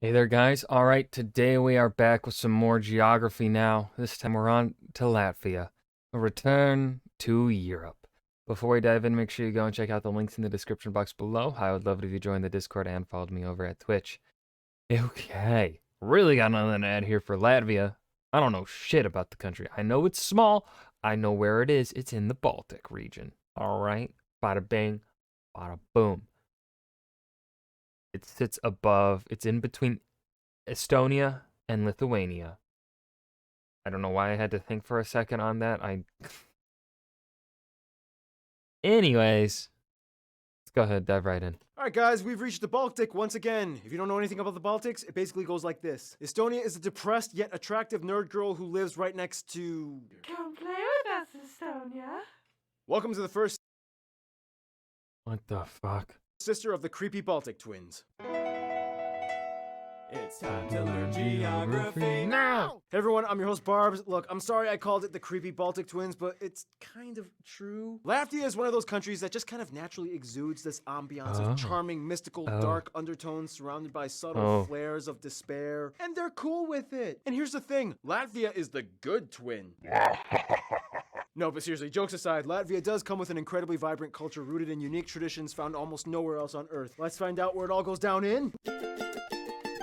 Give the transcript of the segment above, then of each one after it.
Hey there, guys. All right, today we are back with some more geography now. This time we're on to Latvia, a return to Europe. Before we dive in, make sure you go and check out the links in the description box below. I would love it if you joined the Discord and followed me over at Twitch. Okay, really got nothing to add here for Latvia. I don't know shit about the country. I know it's small. I know where it is. It's in the Baltic region. All right, bada bing, bada boom. It sits above, it's in between Estonia and Lithuania. I don't know why I had to think for a second on that. Anyways, let's go ahead, dive right in. Alright guys, we've reached the Baltic once again. If you don't know anything about the Baltics, it basically goes like this. Estonia is a depressed yet attractive nerd girl who lives right next to... Come play with us, Estonia. Welcome to the first What the fuck? sister of the creepy Baltic twins. It's time to learn geography now! Hey everyone, I'm your host Barbs. Look, I'm sorry I called it the creepy Baltic twins, but it's kind of true. Latvia is one of those countries that just kind of naturally exudes this ambiance Oh. of charming, mystical, Oh. dark undertones surrounded by subtle Oh. flares of despair. And they're cool with it. And here's the thing, Latvia is the good twin. No, but seriously, jokes aside, Latvia does come with an incredibly vibrant culture rooted in unique traditions found almost nowhere else on Earth. Let's find out where it all goes down in...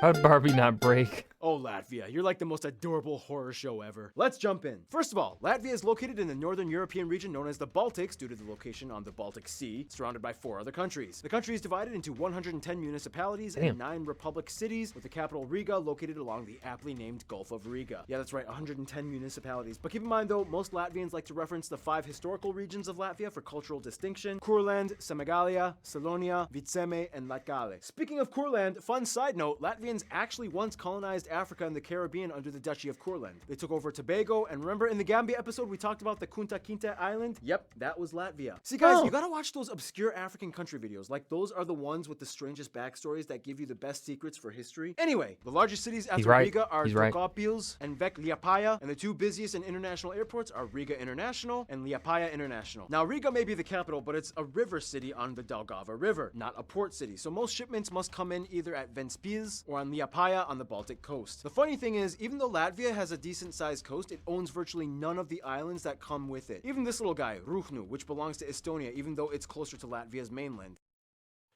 How'd Barbie not break? Oh, Latvia, you're like the most adorable horror show ever. Let's jump in. First of all, Latvia is located in the northern European region known as the Baltics due to the location on the Baltic Sea, surrounded by 4 other countries. The country is divided into 110 municipalities Damn. and 9 republic cities, with the capital Riga located along the aptly named Gulf of Riga. Yeah, that's right, 110 municipalities. But keep in mind though, most Latvians like to reference the 5 historical regions of Latvia for cultural distinction: Kurland, Semigalia, Salonia, Vitseme, and Latgale. Speaking of Kurland, fun side note, Latvians actually once colonized Africa and the Caribbean under the Duchy of Kurland. They took over Tobago, and remember in the Gambia episode we talked about the Kunta Kinte Island? Yep, that was Latvia. See guys, Oh. you gotta watch those obscure African country videos. Like, those are the ones with the strangest backstories that give you the best secrets for history. Anyway, the largest cities after right. Riga are He's right. Daugavpils and Vec Liepāja, and the 2 busiest and international airports are Riga International and Liepāja International. Now, Riga may be the capital, but it's a river city on the Daugava River, not a port city. So most shipments must come in either at Ventspils or on Liepāja on the Baltic coast. The funny thing is, even though Latvia has a decent sized coast, it owns virtually none of the islands that come with it. Even this little guy, Ruhnu, which belongs to Estonia, even though it's closer to Latvia's mainland.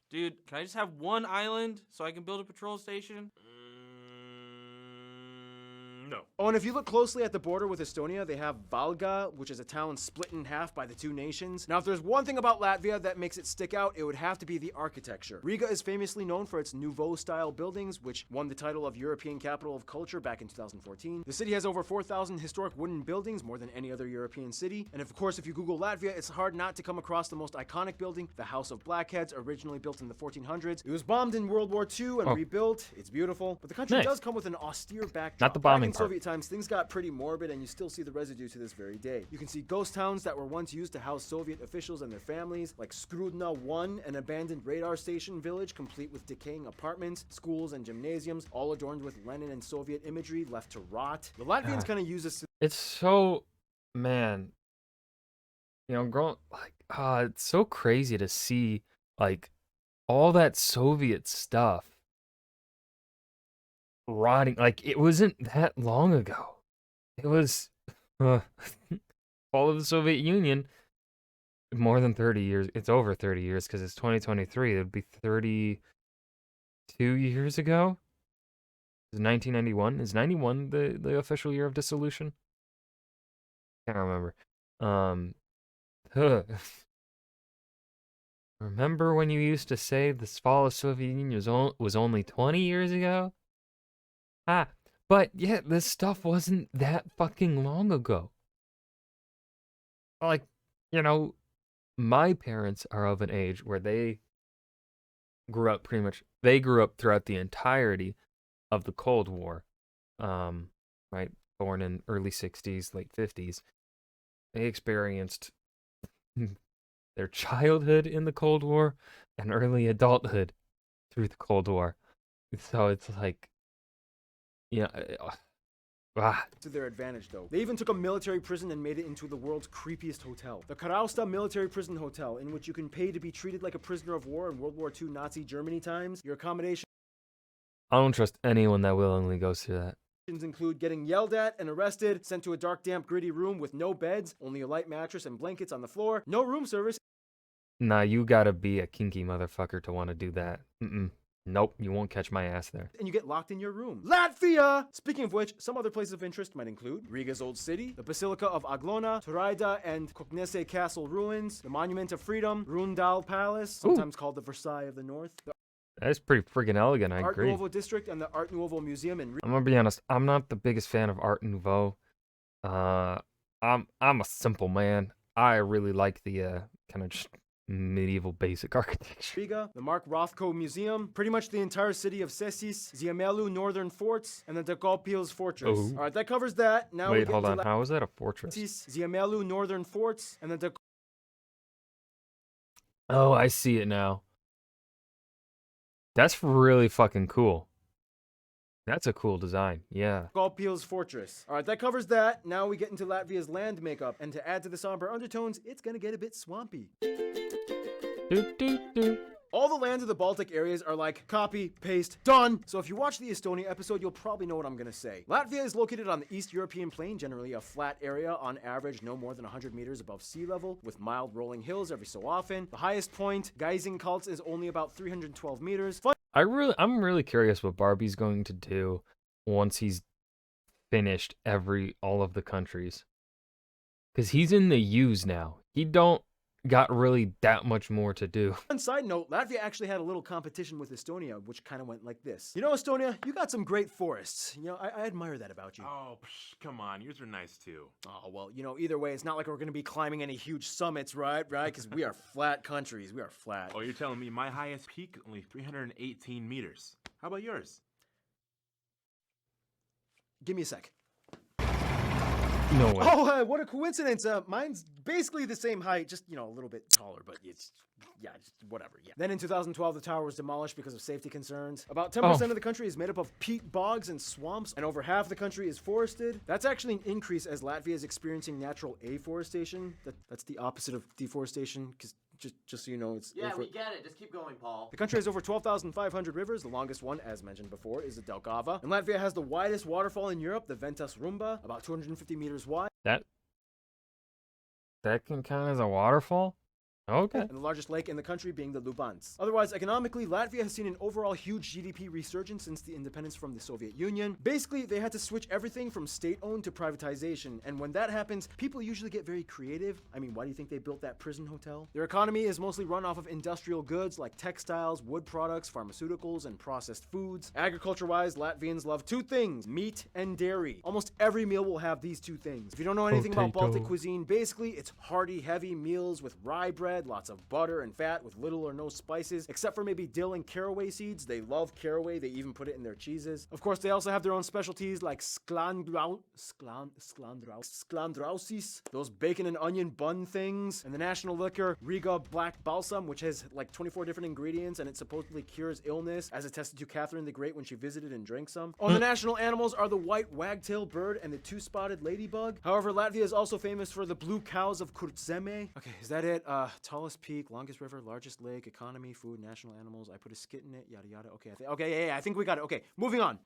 Dude, can I just have one island so I can build a patrol station? No. Oh, and if you look closely at the border with Estonia, they have Valga, which is a town split in half by the 2 nations. Now, if there's one thing about Latvia that makes it stick out, it would have to be the architecture. Riga is famously known for its Nouveau-style buildings, which won the title of European Capital of Culture back in 2014. The city has over 4,000 historic wooden buildings, more than any other European city. And of course, if you Google Latvia, it's hard not to come across the most iconic building, the House of Blackheads, originally built in the 1400s. It was bombed in World War II and rebuilt. It's beautiful, but the country Nice. does come with an austere backdrop. Not the bombing Back in part. Soviet times, things got pretty morbid, and you still see the residue to this very day. You can see ghost towns that were once used to house Soviet officials and their families, like Skrudna 1, an abandoned radar station village complete with decaying apartments, schools, and gymnasiums, all adorned with Lenin and Soviet imagery left to rot. The Latvians kind of use this. It's so, man, growing, it's so crazy to see, like, all that Soviet stuff rotting. Like, it wasn't that long ago. It was fall of the Soviet Union, more than 30 years. It's over 30 years because it's 2023. It would be 32 years ago. It's 1991. Is 91 the official year of dissolution? Can't remember. Remember when you used to say the fall of Soviet Union was only 20 years ago? But yeah, this stuff wasn't that fucking long ago. Like, my parents are of an age where they grew up throughout the entirety of the Cold War. Right? Born in early 60s, late 50s. They experienced their childhood in the Cold War and early adulthood through the Cold War. So it's like, to their advantage, though. They even took a military prison and made it into the world's creepiest hotel. The Karausta Military Prison Hotel, in which you can pay to be treated like a prisoner of war in World War II Nazi Germany times. Your accommodation I don't trust anyone that willingly goes through that. Include getting yelled at and arrested, sent to a dark, damp, gritty room with no beds, only a light mattress and blankets on the floor, no room service. Nah, you gotta be a kinky motherfucker to want to do that. Nope, you won't catch my ass there. And you get locked in your room. Latvia! Speaking of which, some other places of interest might include Riga's Old City, the Basilica of Aglona, Turaida and Koknese Castle ruins, the Monument of Freedom, Rundal Palace, sometimes called the Versailles of the North, the That's pretty friggin' elegant, I Art agree. Nouveau District, and the Art Nouveau Museum in I'm gonna be honest, I'm not the biggest fan of Art Nouveau. I'm a simple man. I really like the kind of just medieval basic architecture. Riga, the Mark Rothko Museum, pretty much the entire city of Sesis, Ziemelu Northern Forts, and the Daugavpils Fortress. Oh. Alright, that covers that. Now we Wait, get hold into on. How is that a fortress? Ziemelu Northern Forts, and the Oh, I see it now. That's really fucking cool. That's a cool design. Yeah. Daugavpils Fortress. Alright, that covers that. Now we get into Latvia's land makeup, and to add to the somber undertones, it's gonna get a bit swampy. All the lands of the Baltic areas are like copy, paste, done. So if you watch the Estonia episode, you'll probably know what I'm gonna say. Latvia is located on the East European plain, generally a flat area, on average no more than 100 meters above sea level, with mild rolling hills every so often. The highest point, Geisenkalts, is only about 312 meters. I'm really curious what Barbie's going to do once he's finished all of the countries. Cause he's in the U's now. He don't got really that much more to do. On side note, Latvia actually had a little competition with Estonia, which kind of went like this. You know, Estonia, you got some great forests. You know, I admire that about you. Oh, come on. Yours are nice too. Oh, well, you know, either way, it's not like we're going to be climbing any huge summits, right? Because we are flat countries. We are flat. Oh, you're telling me my highest peak only 318 meters. How about yours? Give me a sec. No way. Oh, what a coincidence. Mine's basically the same height, just, you know, a little bit taller, but it's, yeah, just whatever, yeah. Then in 2012, the tower was demolished because of safety concerns. About 10% of the country is made up of peat bogs and swamps, and over half the country is forested. That's actually an increase as Latvia is experiencing natural afforestation. That's the opposite of deforestation, because just so you know, it's... Yeah, we get it. Just keep going, Paul. The country has over 12,500 rivers. The longest one, as mentioned before, is the Daugava. And Latvia has the widest waterfall in Europe, the Ventas Rumba, about 250 meters wide. That can count as a waterfall? Okay. And the largest lake in the country being the Lubans. Otherwise, economically, Latvia has seen an overall huge GDP resurgence since the independence from the Soviet Union. Basically, they had to switch everything from state-owned to privatization, and when that happens, people usually get very creative. I mean, why do you think they built that prison hotel? Their economy is mostly run off of industrial goods like textiles, wood products, pharmaceuticals, and processed foods. Agriculture-wise, Latvians love two things: meat and dairy. Almost every meal will have these two things. If you don't know anything about Baltic cuisine, basically, it's hearty, heavy meals with rye bread, lots of butter and fat with little or no spices, except for maybe dill and caraway seeds. They love caraway. They even put it in their cheeses. Of course, they also have their own specialties like sklandrausis, those bacon and onion bun things, and the national liquor, Riga Black Balsam, which has like 24 different ingredients, and it supposedly cures illness, as attested to Catherine the Great when she visited and drank some. Oh, the national animals are the white wagtail bird and the two-spotted ladybug. However, Latvia is also famous for the blue cows of Kurtzeme. Okay, is that it? Tallest peak, longest river, largest lake, economy, food, national animals. I put a skit in it, yada yada. Okay, I think we got it. Okay, moving on.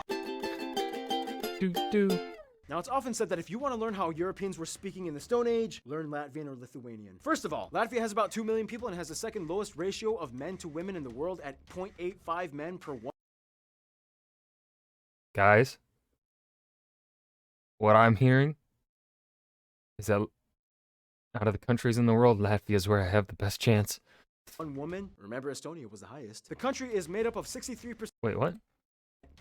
Now, it's often said that if you want to learn how Europeans were speaking in the Stone Age, learn Latvian or Lithuanian. First of all, Latvia has about 2 million people and has the second lowest ratio of men to women in the world at 0.85 men per 1. Guys, what I'm hearing is that out of the countries in the world, Latvia is where I have the best chance. One woman. Remember, Estonia was the highest. The country is made up of 63%. Wait, what?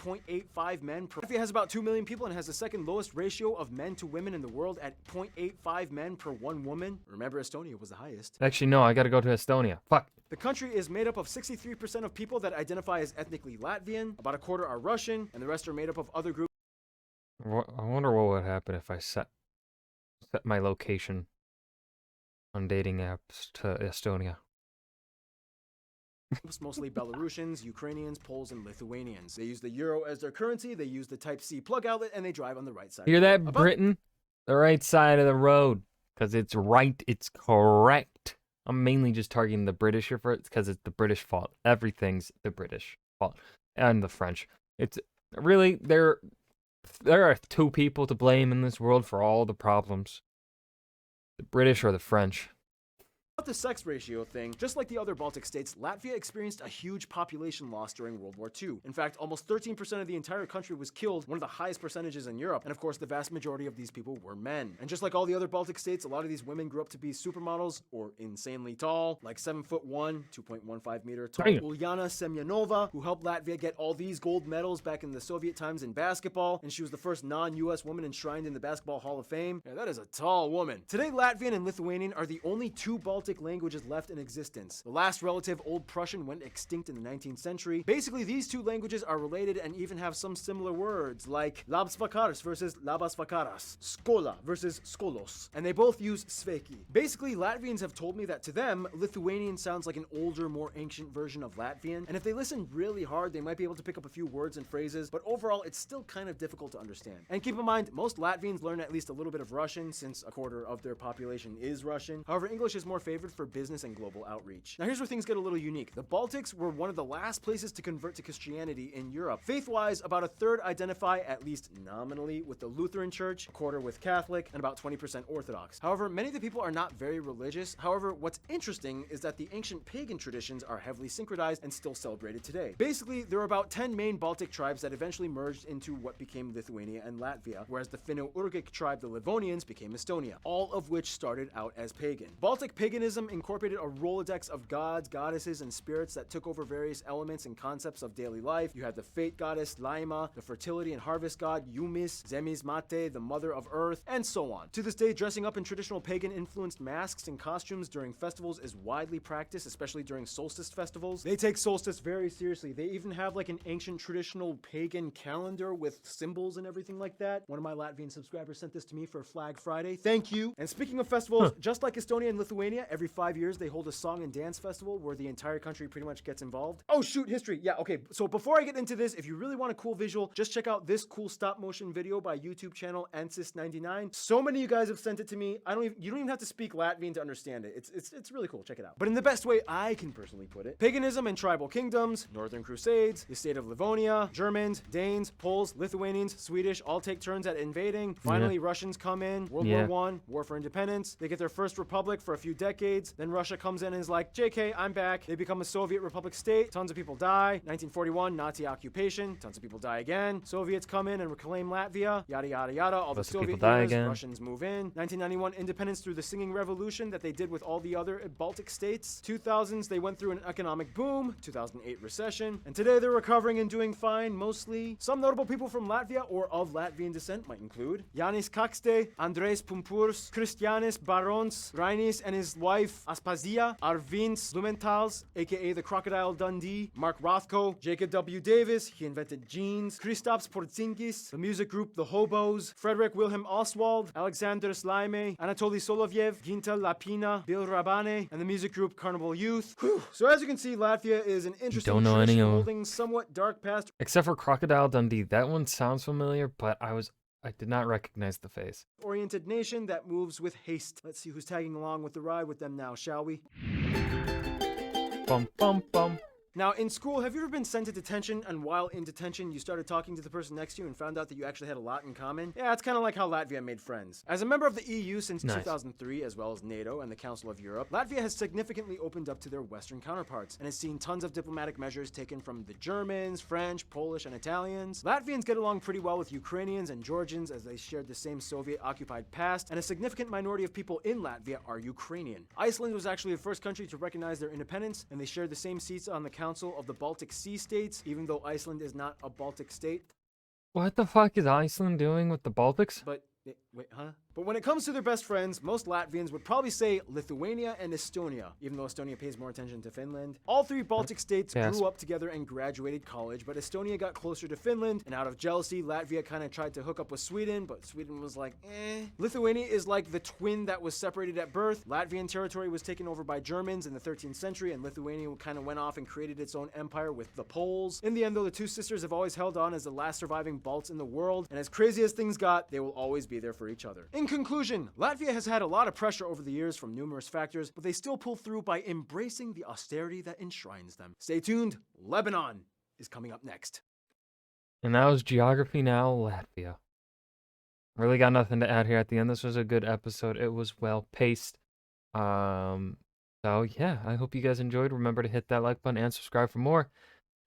0.85 men per. Latvia has about 2 million people and has the second lowest ratio of men to women in the world at 0.85 men per 1 woman. Remember, Estonia was the highest. Actually, no, I gotta go to Estonia. Fuck. The country is made up of 63% of people that identify as ethnically Latvian, about a quarter are Russian, and the rest are made up of other groups. I wonder what would happen if I set my location on dating apps to Estonia. Mostly Belarusians, Ukrainians, Poles, and Lithuanians. They use the euro as their currency, they use the Type-C plug outlet, and they drive on the right side. Hear that, Britain? The right side of the road. Because it's right, it's correct. I'm mainly just targeting the British here for it because it's the British fault. Everything's the British fault. And the French. It's really there are two people to blame in this world for all the problems. The British or the French. About the sex ratio thing, just like the other Baltic states, Latvia experienced a huge population loss during World War II. In fact, almost 13% of the entire country was killed, one of the highest percentages in Europe, and of course the vast majority of these people were men. And just like all the other Baltic states, a lot of these women grew up to be supermodels, or insanely tall, like 7'1", 2.15 meter tall Damn. Ulyana Semyonova, who helped Latvia get all these gold medals back in the Soviet times in basketball, and she was the first non-US woman enshrined in the Basketball Hall of Fame. Yeah, that is a tall woman. Today, Latvian and Lithuanian are the only two Baltic languages left in existence. The last relative, Old Prussian, went extinct in the 19th century. Basically, these two languages are related and even have some similar words, like labs vakaras versus labas vakaras, skola versus skolos, and they both use sveki. Basically, Latvians have told me that to them, Lithuanian sounds like an older, more ancient version of Latvian, and if they listen really hard, they might be able to pick up a few words and phrases, but overall, it's still kind of difficult to understand. And keep in mind, most Latvians learn at least a little bit of Russian, since a quarter of their population is Russian. However, English is more favored for business and global outreach. Now here's where things get a little unique. The Baltics were one of the last places to convert to Christianity in Europe. Faith-wise, about a third identify, at least nominally, with the Lutheran Church, a quarter with Catholic, and about 20% Orthodox. However, many of the people are not very religious. However, what's interesting is that the ancient pagan traditions are heavily synchronized and still celebrated today. Basically, there are about 10 main Baltic tribes that eventually merged into what became Lithuania and Latvia, whereas the Finno-Ugric tribe, the Livonians, became Estonia, all of which started out as pagan. Baltic paganism incorporated a Rolodex of gods, goddesses, and spirits that took over various elements and concepts of daily life. You had the fate goddess Laima, the fertility and harvest god Yumis, Zemis Mate, the mother of earth, and so on. To this day, dressing up in traditional pagan-influenced masks and costumes during festivals is widely practiced, especially during solstice festivals. They take solstice very seriously. They even have like an ancient traditional pagan calendar with symbols and everything like that. One of my Latvian subscribers sent this to me for Flag Friday. Thank you. And speaking of festivals, just like Estonia and Lithuania, every 5 years they hold a song and dance festival where the entire country pretty much gets involved. Oh shoot, history. Yeah, okay. So before I get into this, if you really want a cool visual, just check out this cool stop motion video by YouTube channel Ansis99. So many of you guys have sent it to me. You don't even have to speak Latvian to understand it. It's really cool. Check it out. But in the best way I can personally put it, paganism and tribal kingdoms, Northern Crusades, the state of Livonia, Germans, Danes, Poles, Lithuanians, Swedish all take turns at invading. Finally, Russians come in. World War I, War for Independence. They get their first republic for a few decades. Then Russia comes in and is like, JK, I'm back. They become a Soviet Republic state. Tons of people die. 1941, Nazi occupation. Tons of people die again. Soviets come in and reclaim Latvia. Yada, yada, yada. All the Soviet years, Russians move in. 1991, independence through the Singing Revolution that they did with all the other Baltic states. 2000s, they went through an economic boom. 2008 recession. And today they're recovering and doing fine, mostly. Some notable people from Latvia or of Latvian descent might include Yanis Kakste, Andrejs Pumpurs, Kristianis Barons, Rainis and his wife Aspazia, Arvins Lumentals, aka the Crocodile Dundee, Mark Rothko, Jacob W. Davis, he invented jeans, Kristaps Porzinkis, the music group The Hobos, Frederick Wilhelm Oswald, Alexander Slaime, Anatoly Solovyev, Ginta Lapina, Bill Rabane, and the music group Carnival Youth. Whew. So as you can see, Latvia is an interesting tradition holding somewhat dark past. Except for Crocodile Dundee. That one sounds familiar, but I did not recognize the face. Oriented nation that moves with haste. Let's see who's tagging along with the ride with them now, shall we? Bum, bum, bum. Now, in school, have you ever been sent to detention, and while in detention, you started talking to the person next to you and found out that you actually had a lot in common? Yeah, it's kind of like how Latvia made friends. As a member of the EU since 2003, as well as NATO and the Council of Europe, Latvia has significantly opened up to their Western counterparts, and has seen tons of diplomatic measures taken from the Germans, French, Polish, and Italians. Latvians get along pretty well with Ukrainians and Georgians as they shared the same Soviet-occupied past, and a significant minority of people in Latvia are Ukrainian. Iceland was actually the first country to recognize their independence, and they shared the same seats on the Council of the Baltic Sea States, even though Iceland is not a Baltic state. What the fuck is Iceland doing with the Baltics? But, wait, huh? But when it comes to their best friends, most Latvians would probably say Lithuania and Estonia, even though Estonia pays more attention to Finland. All three Baltic states grew up together and graduated college, but Estonia got closer to Finland, and out of jealousy, Latvia kind of tried to hook up with Sweden, but Sweden was like, eh. Lithuania is like the twin that was separated at birth. Latvian territory was taken over by Germans in the 13th century, and Lithuania kind of went off and created its own empire with the Poles. In the end, though, the two sisters have always held on as the last surviving Balts in the world, and as crazy as things got, they will always be there for each other. In conclusion, Latvia has had a lot of pressure over the years from numerous factors, but they still pull through by embracing the austerity that enshrines them. Stay tuned, Lebanon is coming up next. And that was Geography Now, Latvia. Really got nothing to add here at the end. This was a good episode. It was well paced. So yeah, I hope you guys enjoyed. Remember to hit that like button and subscribe for more.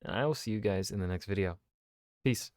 And I will see you guys in the next video. Peace.